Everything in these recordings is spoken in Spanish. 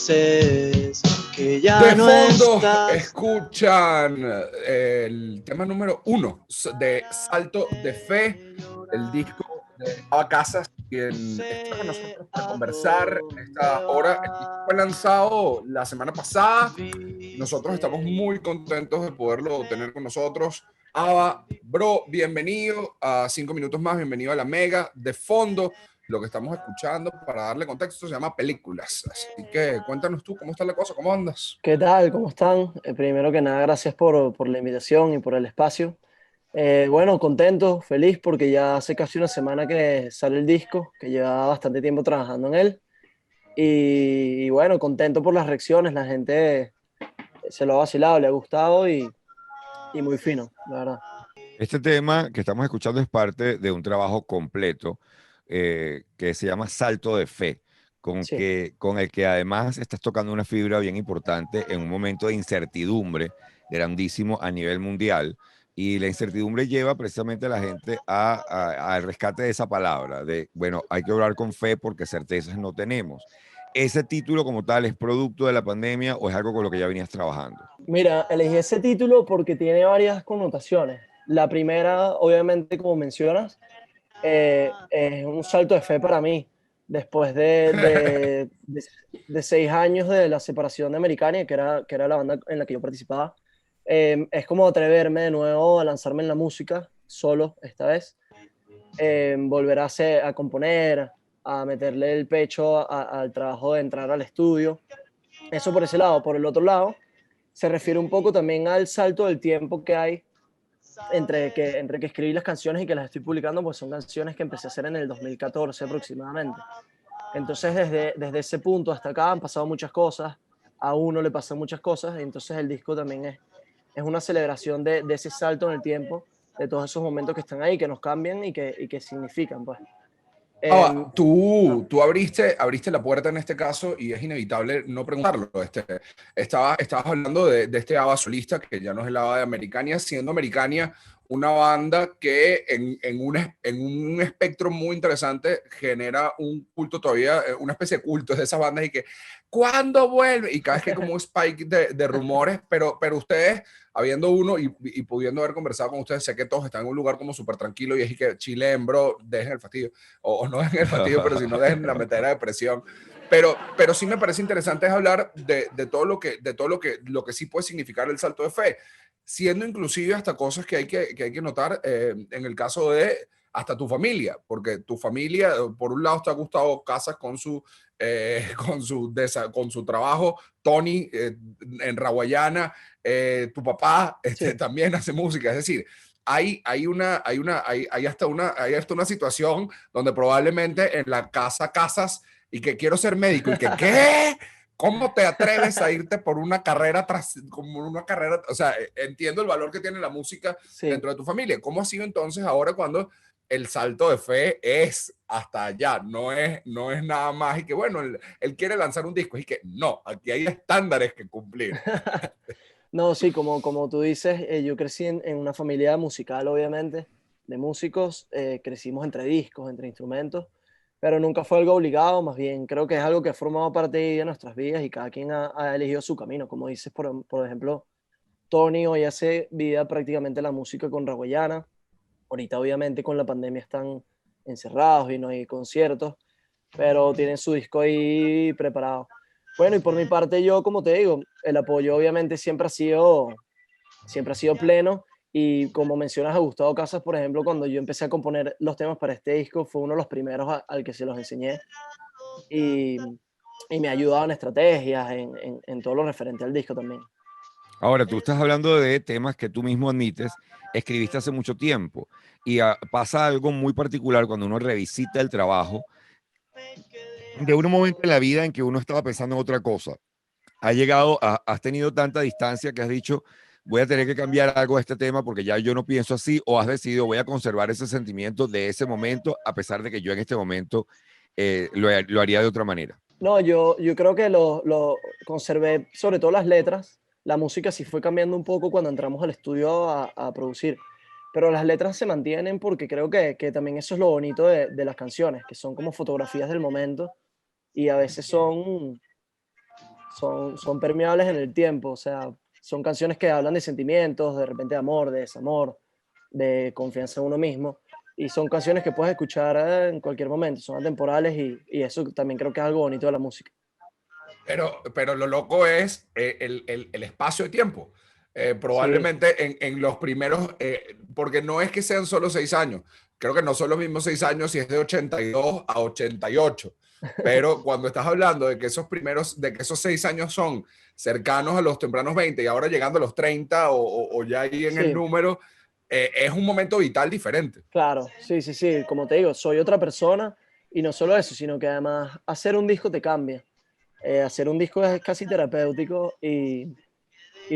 dices que ya De no fondo estás. escuchan el tema número 1 de Salto de Fe, el disco de Ava Casas, quien está con nosotros para conversar en esta hora. El disco fue lanzado la semana pasada. Nosotros estamos muy contentos de poderlo tener con nosotros. Ava, bro, bienvenido a 5 minutos más, bienvenido a la Mega. De fondo, lo que estamos escuchando, para darle contexto, se llama Películas. Así que cuéntanos tú, ¿cómo está la cosa? ¿Cómo andas? ¿Qué tal? ¿Cómo están? Primero que nada, gracias por la invitación y por el espacio. Bueno, contento, feliz porque ya hace casi una semana que sale el disco, que lleva bastante tiempo trabajando en él. Y bueno, contento por las reacciones, la gente se lo ha vacilado, le ha gustado y muy fino, la verdad. Este tema que estamos escuchando es parte de un trabajo completo que se llama Salto de Fe, Sí, con el que además estás tocando una fibra bien importante en un momento de incertidumbre grandísimo a nivel mundial. Y la incertidumbre lleva precisamente a la gente al rescate de esa palabra, de, bueno, hay que orar con fe porque certezas no tenemos. ¿Ese título como tal es producto de la pandemia o es algo con lo que ya venías trabajando? mira, elegí ese título porque tiene varias connotaciones. La primera, obviamente, como mencionas, es un salto de fe para mí. Después de 6 años de la separación de Americania, que era la banda en la que yo participaba, es como atreverme de nuevo a lanzarme en la música, solo esta vez, volver a componer, a meterle el pecho al trabajo de entrar al estudio. Eso por ese lado. Por el otro lado, se refiere un poco también al salto del tiempo que hay entre que escribí las canciones y que las estoy publicando, pues son canciones que empecé a hacer en el 2014 aproximadamente. Entonces, desde ese punto hasta acá han pasado muchas cosas, a uno le pasan muchas cosas, y entonces el disco también es una celebración de ese salto en el tiempo, de todos esos momentos que están ahí, que nos cambian y que significan, pues. Ah, Eh, tú abriste la puerta en este caso y es inevitable no preguntarlo. Estabas hablando de este ABBA solista, que ya no es el ABBA de Americania, siendo Americania una banda que en un espectro muy interesante genera un culto todavía, una especie de culto de esas bandas y que, ¿cuándo vuelve? Y cada vez que hay como un spike de rumores, pero ustedes, habiendo uno y pudiendo haber conversado con ustedes, sé que todos están en un lugar como súper tranquilo y es que Chile, bro, dejen el fastidio o no dejen el fastidio, pero si no dejen la metera de presión. Pero sí me parece interesante es hablar de todo lo que sí puede significar el salto de fe, siendo inclusive hasta cosas que hay que notar en el caso de hasta tu familia, porque tu familia, por un lado está Gustavo Casas con su trabajo, Tony en Raguayana, tu papá sí. también hace música, es decir, hay hasta una situación donde probablemente en la casa Casas y que quiero ser médico y que ¿qué? ¿Cómo te atreves a irte por una carrera como una carrera? O sea, entiendo el valor que tiene la música Sí. dentro de tu familia. ¿Cómo ha sido entonces ahora cuando el salto de fe es hasta allá? No es nada más y que bueno, él quiere lanzar un disco y que no, aquí hay estándares que cumplir. No, sí, como tú dices, yo crecí en una familia musical, obviamente, de músicos, crecimos entre discos, entre instrumentos, pero nunca fue algo obligado, más bien creo que es algo que ha formado parte de nuestras vidas y cada quien ha elegido su camino. Como dices, por ejemplo, Tony hoy hace vida prácticamente la música con Raguayana, ahorita obviamente con la pandemia están encerrados y no hay conciertos, pero tienen su disco ahí preparado. Bueno, y por mi parte yo, como te digo, el apoyo obviamente siempre ha sido pleno y como mencionas a Gustavo Casas, por ejemplo, cuando yo empecé a componer los temas para este disco, fue uno de los primeros al que se los enseñé y, y me ha ayudado en estrategias, en todo lo referente al disco también. Ahora, tú estás hablando de temas que tú mismo admites, escribiste hace mucho tiempo y pasa algo muy particular cuando uno revisita el trabajo de un momento en la vida en que uno estaba pensando en otra cosa. Has tenido tanta distancia que has dicho, voy a tener que cambiar algo de este tema porque ya yo no pienso así, o has decidido, voy a conservar ese sentimiento de ese momento, a pesar de que yo en este momento lo haría de otra manera. No, yo creo que lo conservé, sobre todo las letras. La música sí fue cambiando un poco cuando entramos al estudio a producir, pero las letras se mantienen porque creo que también eso es lo bonito de las canciones, que son como fotografías del momento y a veces son permeables en el tiempo, o sea, son canciones que hablan de sentimientos, de repente de amor, de desamor, de confianza en uno mismo, y son canciones que puedes escuchar en cualquier momento, son atemporales y eso también creo que es algo bonito de la música. Pero lo loco es el espacio de tiempo. Sí, Probablemente en los primeros, porque no es que sean solo 6 años, creo que no son los mismos 6 años si es de 82 a 88, pero cuando estás hablando de que esos 6 años son cercanos a los tempranos 20 y ahora llegando a los 30 o ya ahí en el sí, número, es un momento vital diferente. claro, sí, sí, sí, como te digo, soy otra persona y no solo eso, sino que además hacer un disco te cambia. Hacer un disco es casi terapéutico y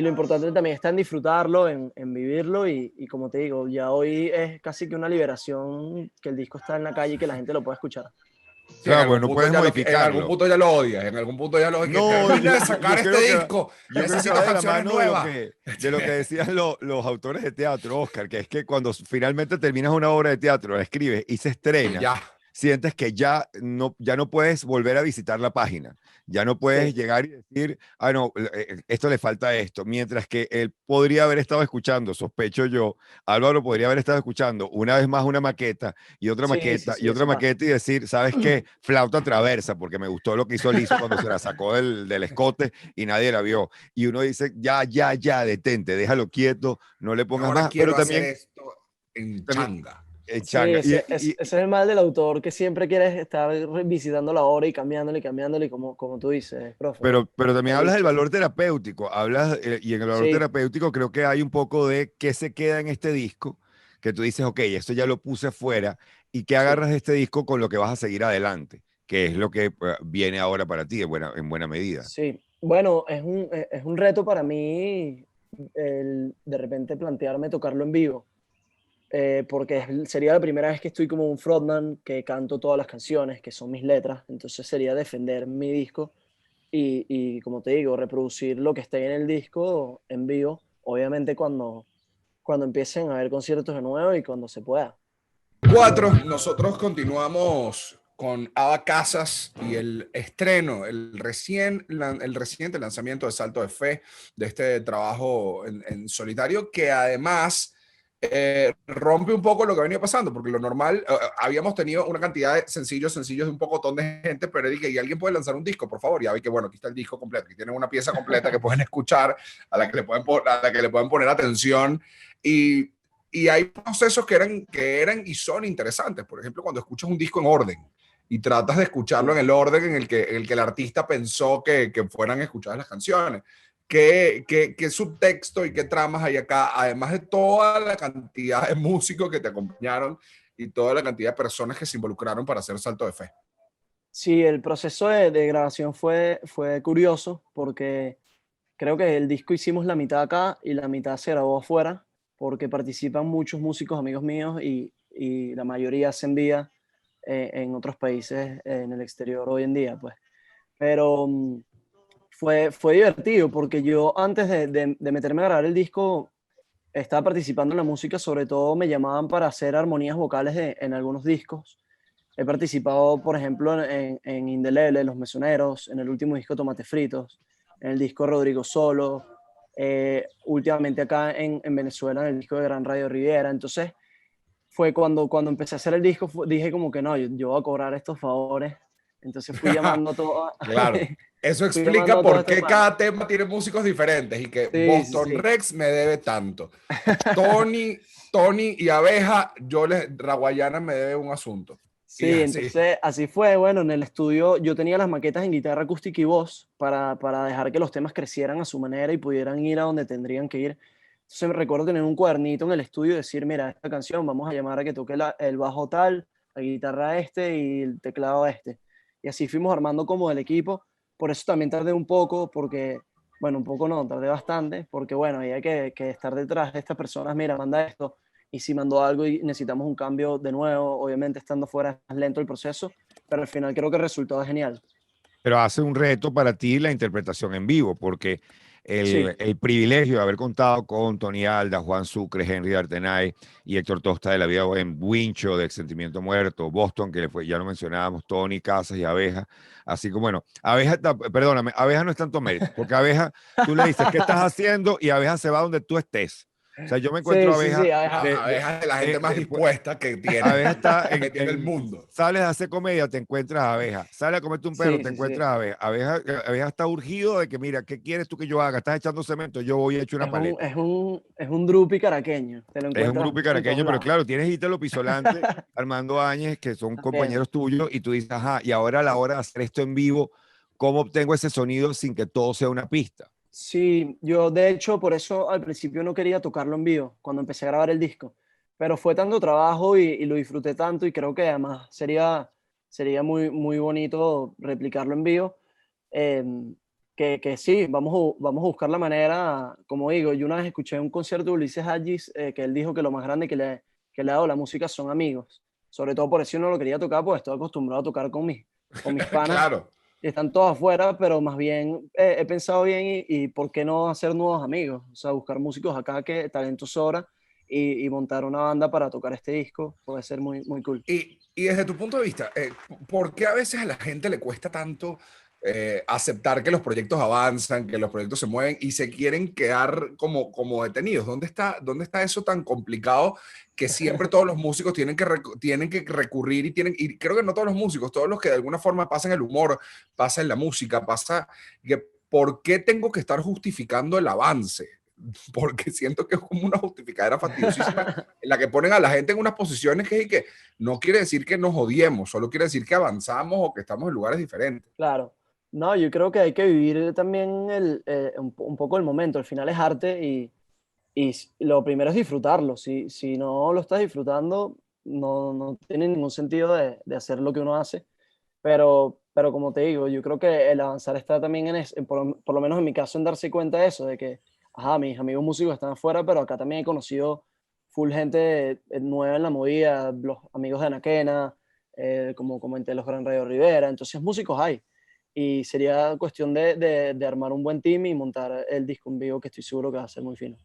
lo importante también está en disfrutarlo, en vivirlo y como te digo, ya hoy es casi que una liberación que el disco está en la calle y que la gente lo puede escuchar. Sí, Claro, pues no puedes en algún modificarlo. punto ya lo odias, en algún punto ya lo odias. Que No, termina de sacar yo este creo que disco, yo creo que necesito va de la canciones mano de nuevas. de lo que decían los autores de teatro, Oscar, que es que cuando finalmente terminas una obra de teatro, la escribes y se estrena, Ya, sientes que ya no puedes volver a visitar la página, ya no puedes Sí, llegar y decir, ah, no, esto le falta esto, mientras que él podría haber estado escuchando, sospecho yo, Álvaro podría haber estado escuchando una vez más una maqueta sí, sí, y sí, otra eso pasa. maqueta y decir, ¿sabes qué? Flauta traversa, porque me gustó lo que hizo Lizo cuando se la sacó del escote y nadie la vio. Y uno dice, ya, detente, déjalo quieto, no le pongas ahora más, pero quiero hacer esto en también changa. Sí, changa. ese es el mal del autor que siempre quiere estar revisitando la obra y cambiándole, como tú dices, profe. Pero también El hablas del disco. valor terapéutico, y en el valor Sí, terapéutico creo que hay un poco de qué se queda en este disco, que tú dices, ok, esto ya lo puse afuera, y qué sí, agarras de este disco con lo que vas a seguir adelante, que es lo que viene ahora para ti en buena medida. sí. Bueno, es un reto para mí el de repente plantearme tocarlo en vivo, porque sería la primera vez que estoy como un frontman, que canto todas las canciones, que son mis letras, entonces sería defender mi disco y como te digo, reproducir lo que esté en el disco en vivo, obviamente cuando empiecen a haber conciertos de nuevo y cuando se pueda. 4, nosotros continuamos con Ava Casas y el estreno, el reciente lanzamiento de Salto de Fe, de este trabajo en solitario, que además rompe un poco lo que venía pasando, porque lo normal, habíamos tenido una cantidad de sencillos de un pocotón de gente, pero dije, ¿y alguien puede lanzar un disco, por favor? Ya vi que, bueno, aquí está el disco completo, que tienen una pieza completa que pueden escuchar, a la que le pueden poner atención, y hay procesos que eran y son interesantes. Por ejemplo, cuando escuchas un disco en orden y tratas de escucharlo Sí. en el orden en el que el artista pensó que fueran escuchadas las canciones. ¿Qué subtexto y qué tramas hay acá? Además de toda la cantidad de músicos que te acompañaron y toda la cantidad de personas que se involucraron para hacer Salto de Fe. Sí, el proceso de grabación fue curioso porque creo que el disco hicimos la mitad acá y la mitad se grabó afuera porque participan muchos músicos amigos míos y la mayoría se envía en otros países en el exterior hoy en día, pues. Pero fue divertido porque yo antes de meterme a grabar el disco estaba participando en la música, sobre todo me llamaban para hacer armonías vocales en algunos discos. He participado, por ejemplo, en Indeleble, Los Mesoneros, en el último disco Tomate Fritos, en el disco Rodrigo Solo, últimamente acá en Venezuela, en el disco de Gran Radio Riviera. Entonces, fue cuando empecé a hacer el disco, dije como que no, yo voy a cobrar estos favores. Entonces fui llamando a todo, Claro. Eso fui llamando explica a todos por estos qué panas. cada tema tiene músicos diferentes y que Sí, sí, Boston sí. Rex me debe tanto. Tony, Tony y Abeja, Raguayana me debe un asunto. Y Sí, así. entonces así fue. Bueno, en el estudio yo tenía las maquetas en guitarra acústica y voz para dejar que los temas crecieran a su manera y pudieran ir a donde tendrían que ir. Entonces me recuerdo tener un cuadernito en el estudio y decir, mira, esta canción vamos a llamar a que toque el bajo tal, la guitarra este y el teclado este. Y así fuimos armando como el equipo. Por eso también tardé un poco, porque, bueno, un poco no, tardé bastante, porque bueno, había que estar detrás de estas personas, mira, manda esto y si mandó algo y necesitamos un cambio de nuevo, obviamente estando fuera es más lento el proceso, pero al final creo que el resultado es genial. Pero hace un reto para ti la interpretación en vivo, porque Sí. el privilegio de haber contado con Tony Alda, Juan Sucre, Henry Artenay y Héctor Tosta de La Vida en Wincho, de Sentimiento Muerto, Boston, que ya lo mencionábamos, Tony, Casas y Abeja. Así que bueno, Abeja, perdóname, Abeja no es tanto mérito, porque Abeja, tú le dices, ¿qué estás haciendo? Y Abeja se va donde tú estés. O sea, yo me encuentro Sí, a sí, Abeja sí, Abeja. Abeja es de la gente más pues, dispuesta que Abeja tiene, está que tiene el mundo. sales a hacer comedia, te encuentras a Abeja. Sales a comerte un perro, Sí, te sí, sí. encuentras a Abeja. Abeja está urgido de que, mira, ¿qué quieres tú que yo haga? Estás echando cemento, yo voy a echar una paleta. Es un drupi caraqueño. Te lo Es un encuentras grupo en todos caraqueño, pero lados. claro, tienes Ítalo Pisolante, Armando Áñez, que son También. compañeros tuyos, y tú dices, ajá, y ahora a la hora de hacer esto en vivo, ¿cómo obtengo ese sonido sin que todo sea una pista? Sí, yo de hecho por eso al principio no quería tocarlo en vivo cuando empecé a grabar el disco, pero fue tanto trabajo y lo disfruté tanto y creo que además sería muy, muy bonito replicarlo en vivo, que sí, vamos a buscar la manera, como digo, yo una vez escuché un concierto de Ulises Agis que él dijo que lo más grande que le ha dado la música son amigos, sobre todo por eso yo no lo quería tocar, porque estoy acostumbrado a tocar con mis panas Claro. y están todos afuera, pero más bien he pensado bien y por qué no hacer nuevos amigos, o sea, buscar músicos acá que talento sobra y montar una banda para tocar este disco puede ser muy, muy cool. Y desde tu punto de vista, ¿por qué a veces a la gente le cuesta tanto aceptar que los proyectos avanzan, que los proyectos se mueven y se quieren quedar como detenidos? Dónde está eso tan complicado que siempre todos los músicos tienen que recurrir y creo que no todos los músicos, todos los que de alguna forma pasan el humor, pasa en la música, pasa que ¿por qué tengo que estar justificando el avance? Porque siento que es como una justificadera fastidiosísima en la que ponen a la gente en unas posiciones que no quiere decir que nos odiemos, solo quiere decir que avanzamos o que estamos en lugares diferentes. Claro. No, yo creo que hay que vivir también un poco el momento. Al final es arte y lo primero es disfrutarlo. Si no lo estás disfrutando, no tiene ningún sentido de hacer lo que uno hace. Pero como te digo, yo creo que el avanzar está también por lo menos en mi caso, en darse cuenta de eso, de que, ajá, mis amigos músicos están afuera, pero acá también he conocido full gente nueva en la movida, los amigos de Anaquena, como comenté, los Gran Radio Rivera, entonces músicos hay. Y sería cuestión de armar un buen team y montar el disco en vivo, que estoy seguro que va a ser muy fino.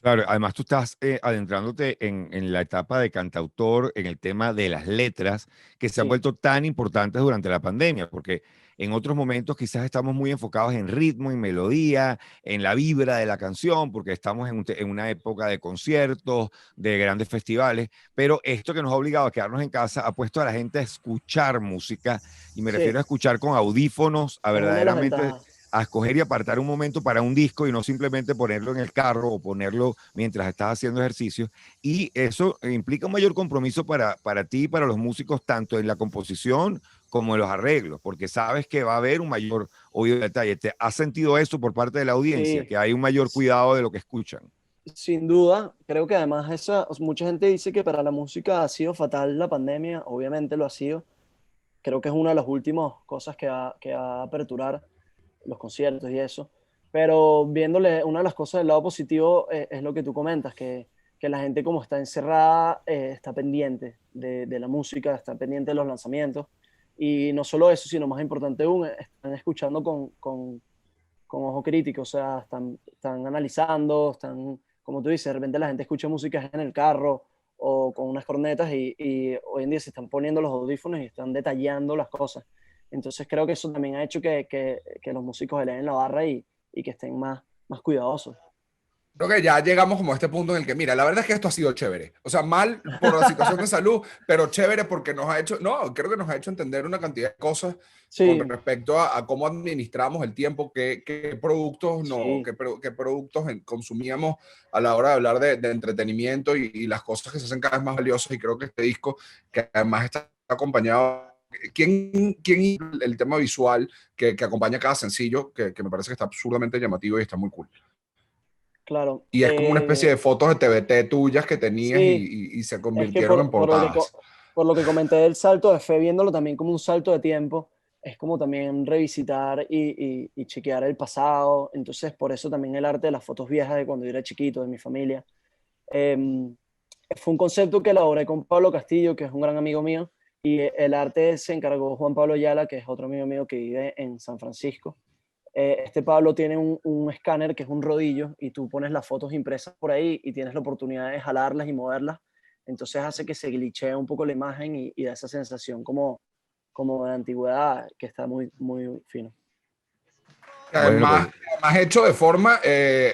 Claro, además tú estás adentrándote en la etapa de cantautor, en el tema de las letras, que se han Sí, vuelto tan importantes durante la pandemia, porque en otros momentos quizás estamos muy enfocados en ritmo, en melodía, en la vibra de la canción, porque estamos en una época de conciertos, de grandes festivales, pero esto que nos ha obligado a quedarnos en casa ha puesto a la gente a escuchar música, y me refiero sí, a escuchar con audífonos, a es una de las verdaderamente ventajas. a escoger y apartar un momento para un disco y no simplemente ponerlo en el carro o ponerlo mientras estás haciendo ejercicio. Y eso implica un mayor compromiso para ti y para los músicos, tanto en la composición como en los arreglos, porque sabes que va a haber un mayor oído de detalle. ¿Te has sentido eso por parte de la audiencia? Sí, Que hay un mayor cuidado de lo que escuchan. sin duda, creo que además mucha gente dice que para la música ha sido fatal la pandemia, obviamente lo ha sido. Creo que es una de las últimas cosas que va a aperturar los conciertos y eso. Pero viéndole, una de las cosas del lado positivo es lo que tú comentas, que la gente como está encerrada está pendiente de la música, está pendiente de los lanzamientos. Y no solo eso, sino más importante aún, están escuchando con ojo crítico, o sea, están analizando, como tú dices, de repente la gente escucha música en el carro o con unas cornetas y hoy en día se están poniendo los audífonos y están detallando las cosas. Entonces creo que eso también ha hecho que los músicos eleven la barra y que estén más cuidadosos. Creo que ya llegamos como a este punto en el que, mira, la verdad es que esto ha sido chévere. O sea, mal por la situación de salud, pero chévere porque nos ha hecho, no, creo que nos ha hecho entender una cantidad de cosas con Sí, respecto a cómo administramos el tiempo, qué productos, no, sí, qué productos consumíamos a la hora de hablar de entretenimiento y las cosas que se hacen cada vez más valiosas. Y creo que este disco, que además está acompañado, ¿quién el tema visual que acompaña cada sencillo, que me parece que está absurdamente llamativo y está muy cool? claro. Y es como una especie de fotos de TBT tuyas que tenías Sí, y se es que convirtieron en portadas. por lo que comenté del salto de fe, viéndolo también como un salto de tiempo, es como también revisitar y chequear el pasado. Entonces, por eso también el arte de las fotos viejas de cuando yo era chiquito, de mi familia. Em, Fue un concepto que elaboré con Pablo Castillo, que es un gran amigo mío, y el arte se encargó Juan Pablo Ayala, que es otro amigo mío que vive en San Francisco. Este Pablo tiene un escáner que es un rodillo y tú pones las fotos impresas por ahí y tienes la oportunidad de jalarlas y moverlas. Entonces hace que se glitchee un poco la imagen y da esa sensación como de antigüedad que está muy, muy fino. Bueno, Además, además hecho de forma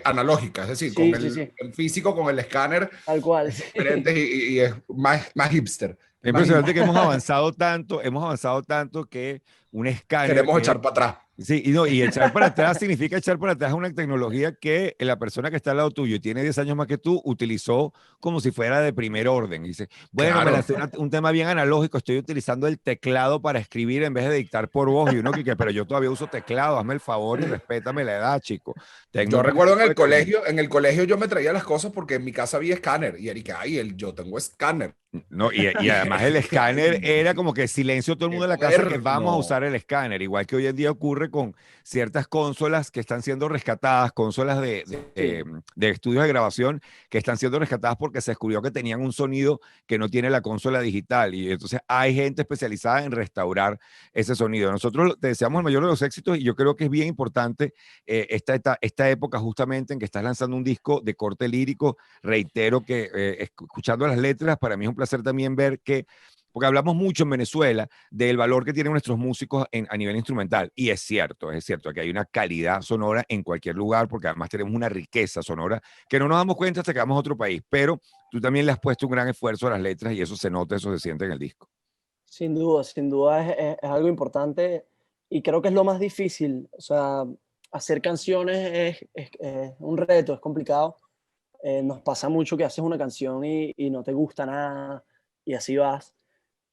analógica, es decir, con Sí, sí, sí, el físico, con el escáner, tal cual. es Sí. diferente y es más hipster. es Más impresionante que hipster. hemos avanzado tanto que un escáner Queremos echar que para atrás. sí, y, no, y echar para atrás significa echar para atrás una tecnología que la persona que está al lado tuyo y tiene 10 años más que tú utilizó como si fuera de primer orden. Y dice, bueno, me Claro. lancé un tema bien analógico, estoy utilizando el teclado para escribir en vez de dictar por voz. Y uno que, pero yo todavía uso teclado, hazme el favor y respétame la edad, chico. Tengo Yo un recuerdo poquito de cariño. en el colegio yo me traía las cosas porque en mi casa había escáner y Erika, ay, yo tengo escáner. No, y además el escáner era como que silencio todo el Qué mundo en la casa que vamos a moderno. usar el escáner, igual que hoy en día ocurre con ciertas consolas que están siendo rescatadas, consolas Sí. de estudios de grabación que están siendo rescatadas porque se descubrió que tenían un sonido que no tiene la consola digital y entonces hay gente especializada en restaurar ese sonido. Nosotros te deseamos el mayor de los éxitos y yo creo que es bien importante esta época justamente en que estás lanzando un disco de corte lírico. Reitero que escuchando las letras para mí es un placer también ver que porque hablamos mucho en Venezuela del valor que tienen nuestros músicos a nivel instrumental. Y es cierto que hay una calidad sonora en cualquier lugar, porque además tenemos una riqueza sonora que no nos damos cuenta hasta que vamos a otro país. Pero tú también le has puesto un gran esfuerzo a las letras y eso se nota, eso se siente en el disco. Sin duda es algo importante y creo que es lo más difícil. O sea, hacer canciones es un reto, es complicado. Nos pasa mucho que haces una canción y no te gusta nada y así vas.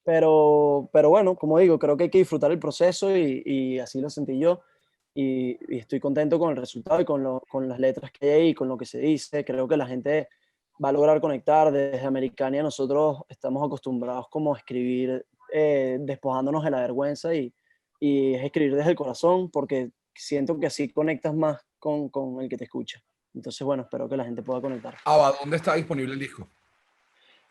Pero bueno, como digo, creo que hay que disfrutar el proceso y así lo sentí yo. Y estoy contento con el resultado y con las letras que hay y con lo que se dice. Creo que la gente va a lograr conectar. Desde Americania nosotros estamos acostumbrados como a escribir despojándonos de la vergüenza y es escribir desde el corazón porque siento que así conectas más con el que te escucha. Entonces, bueno, espero que la gente pueda conectar. Ava, ¿dónde está disponible el disco?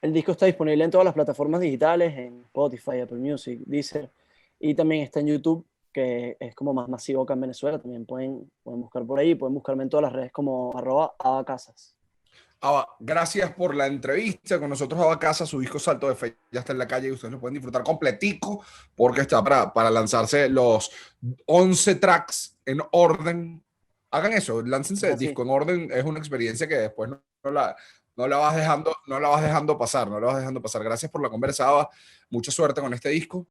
El disco está disponible en todas las plataformas digitales, en Spotify, Apple Music, Deezer, y también está en YouTube, que es como más masivo acá en Venezuela. También pueden buscar por ahí, pueden buscarme en todas las redes como @abacasas. Ava, gracias por la entrevista con nosotros. Ava Casa, su disco Salto de Fe ya está en la calle y ustedes lo pueden disfrutar completico porque está para lanzarse los 11 tracks en orden. Hagan eso, láncense el Así. disco en orden. Es una experiencia que después no la vas dejando pasar, no la vas dejando pasar. Gracias por la conversa, Ava. Mucha suerte con este disco.